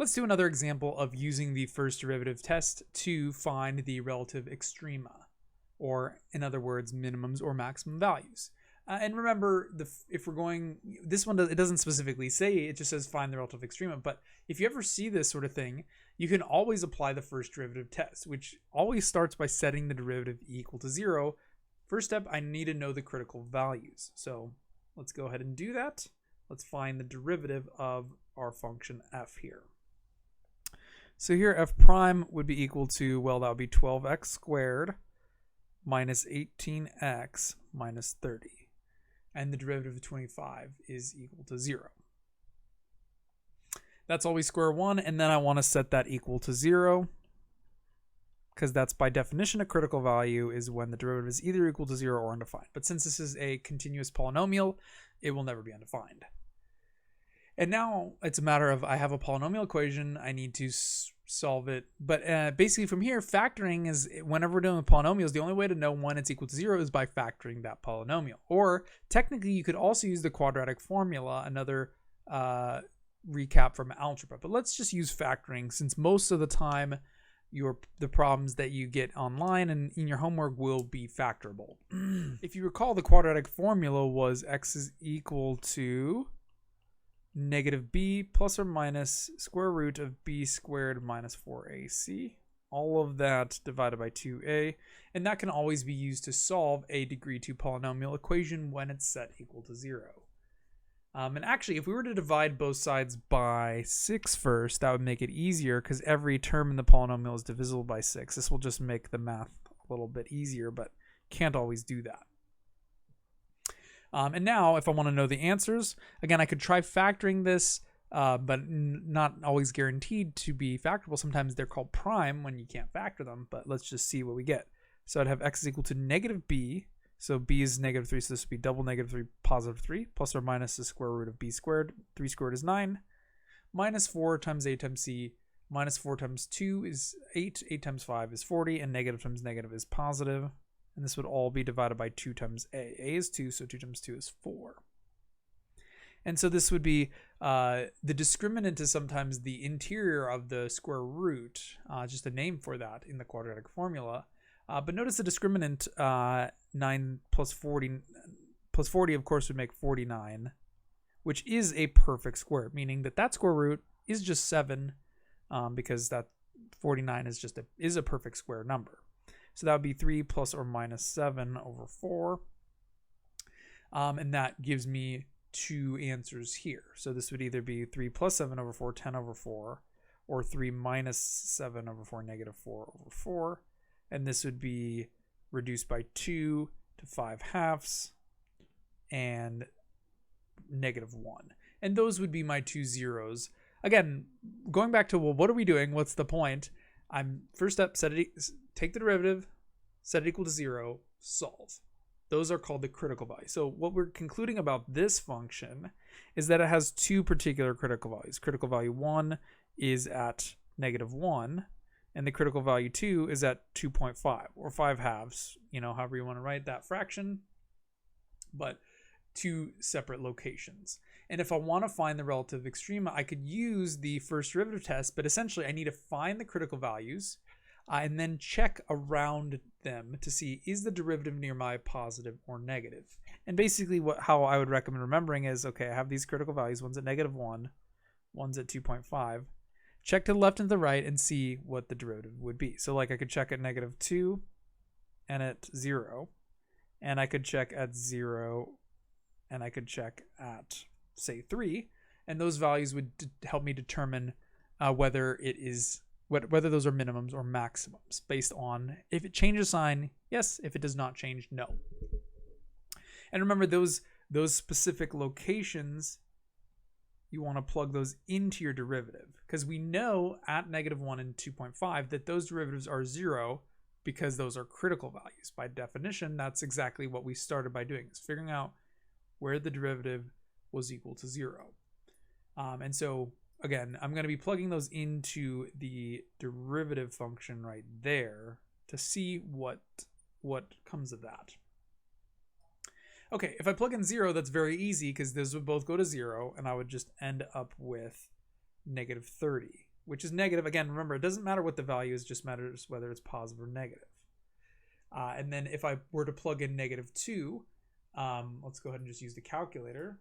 Let's do another example of using the first derivative test to find the relative extrema, or in other words, minimums or maximum values. And remember, if we're going, this one, it doesn't specifically say, it just says find the relative extrema. But if you ever see this sort of thing, you can always apply the first derivative test, which always starts by setting the derivative equal to 0. First step, I need to know the critical values. So let's go ahead and do that. Let's find the derivative of our function f here. So here f prime would be equal to, well, that would be 12x squared minus 18x minus 30. And the derivative of 25 is equal to 0. That's always square 1, and then I want to set that equal to 0, because that's by definition a critical value is when the derivative is either equal to 0 or undefined. But since this is a continuous polynomial, it will never be undefined. And now it's a matter of, I have a polynomial equation, I need to solve it. But basically from here, factoring is, whenever we're dealing with polynomials, the only way to know when it's equal to 0 is by factoring that polynomial. Or technically you could also use the quadratic formula, another recap from algebra. But let's just use factoring, since most of the time the problems that you get online and in your homework will be factorable. If you recall, the quadratic formula was x is equal to negative b plus or minus square root of b squared minus 4ac. All of that divided by 2a. And that can always be used to solve a degree 2 polynomial equation when it's set equal to 0. And actually, if we were to divide both sides by 6 first, that would make it easier, because every term in the polynomial is divisible by 6. This will just make the math a little bit easier, but can't always do that. And now, if I want to know the answers, again, I could try factoring this, but not always guaranteed to be factorable. Sometimes they're called prime when you can't factor them, but let's just see what we get. So I'd have x is equal to negative b. So b is negative 3, so this would be double negative 3, positive 3, plus or minus the square root of b squared. 3 squared is 9. Minus 4 times a times c. Minus 4 times 2 is 8. 8 times 5 is 40. And negative times negative is positive. And this would all be divided by 2 times a. A is 2, so 2 times 2 is 4. And so this would be, the discriminant is sometimes the interior of the square root, just a name for that in the quadratic formula. But notice the discriminant, 9 plus 40, of course, would make 49, which is a perfect square, meaning that that square root is just 7, because that 49 is a perfect square number. So that would be 3 plus or minus 7 over 4. And that gives me two answers here. So this would either be 3 plus 7 over 4, 10 over 4, or 3 minus 7 over 4, negative 4 over 4. And this would be reduced by 2 to 5 halves and negative 1. And those would be my two zeros. Again, going back to, well, what are we doing? What's the point? First step, take the derivative, set it equal to 0, solve. Those are called the critical values. So what we're concluding about this function is that it has two particular critical values. Critical value 1 is at negative 1, and the critical value 2 is at 2.5, or 5 halves, however you want to write that fraction, but two separate locations. And if I want to find the relative extrema, I could use the first derivative test, but essentially I need to find the critical values and then check around them to see, is the derivative nearby positive or negative? And basically how I would recommend remembering is, okay, I have these critical values. One's at negative 1, one's at 2.5. Check to the left and to the right and see what the derivative would be. So like I could check at negative 2 and at 0. And I could check at 0 and I could check at, say, 3. And those values would help me determine whether those are minimums or maximums, based on if it changes sign, yes. If it does not change, no. And remember, those specific locations, you want to plug those into your derivative, because we know at negative 1 and 2.5 that those derivatives are 0 because those are critical values. By definition, that's exactly what we started by doing, is figuring out where the derivative was equal to 0. And so again, I'm going to be plugging those into the derivative function right there to see what comes of that. Okay, if I plug in 0, that's very easy because those would both go to 0, and I would just end up with negative 30. which is negative. Again, remember, it doesn't matter what the value is, just matters whether it's positive or negative. And then if I were to plug in -2, let's go ahead and just use the calculator.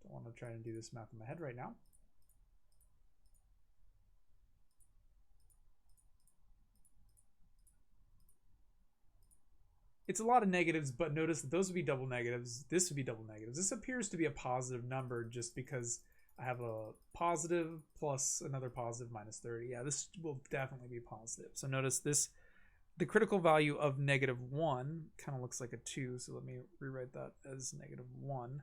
Don't want to try and do this math in my head right now. It's a lot of negatives, but notice that those would be double negatives. This would be double negatives. This appears to be a positive number just because I have a positive plus another positive -30. Yeah, this will definitely be positive. So notice this, the critical value of -1 kind of looks like a 2. So let me rewrite that as -1.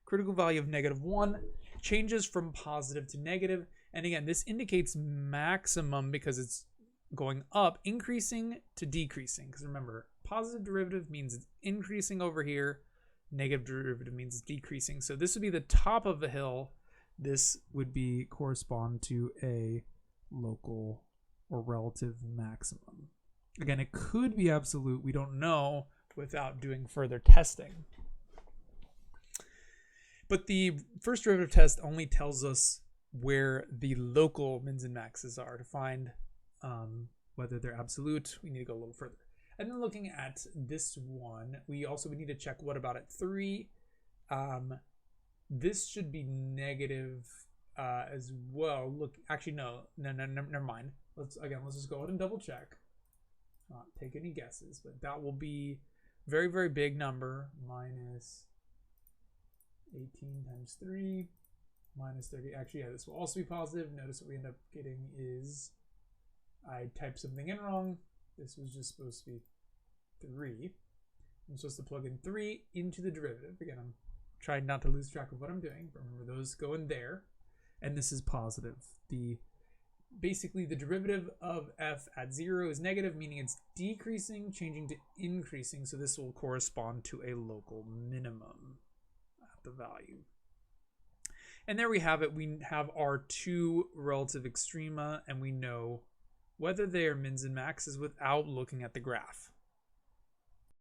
Critical value of -1 changes from positive to negative. And again, this indicates maximum because it's going up, increasing to decreasing. Because remember, positive derivative means it's increasing over here. Negative derivative means it's decreasing. So this would be the top of the hill. This would be correspond to a local or relative maximum. Again, it could be absolute. We don't know without doing further testing. But the first derivative test only tells us where the local mins and maxes are. To find whether they're absolute, we need to go a little further. And then looking at this one, we also would need to check what about at 3. This should be negative as well. Look, actually, no, never mind. Let's just go ahead and double check. Not take any guesses, but that will be very, very big number, minus 18 times 3, minus 30. Actually, yeah, this will also be positive. Notice what we end up getting is I typed something in wrong. This was just supposed to be 3. I'm supposed to plug in 3 into the derivative. Again, I'm trying not to lose track of what I'm doing. Remember, those go in there. And this is positive. Basically, the derivative of f at 0 is negative, meaning it's decreasing, changing to increasing. So this will correspond to a local minimum at the value. And there we have it. We have our 2 relative extrema, and we know whether they are mins and maxes without looking at the graph.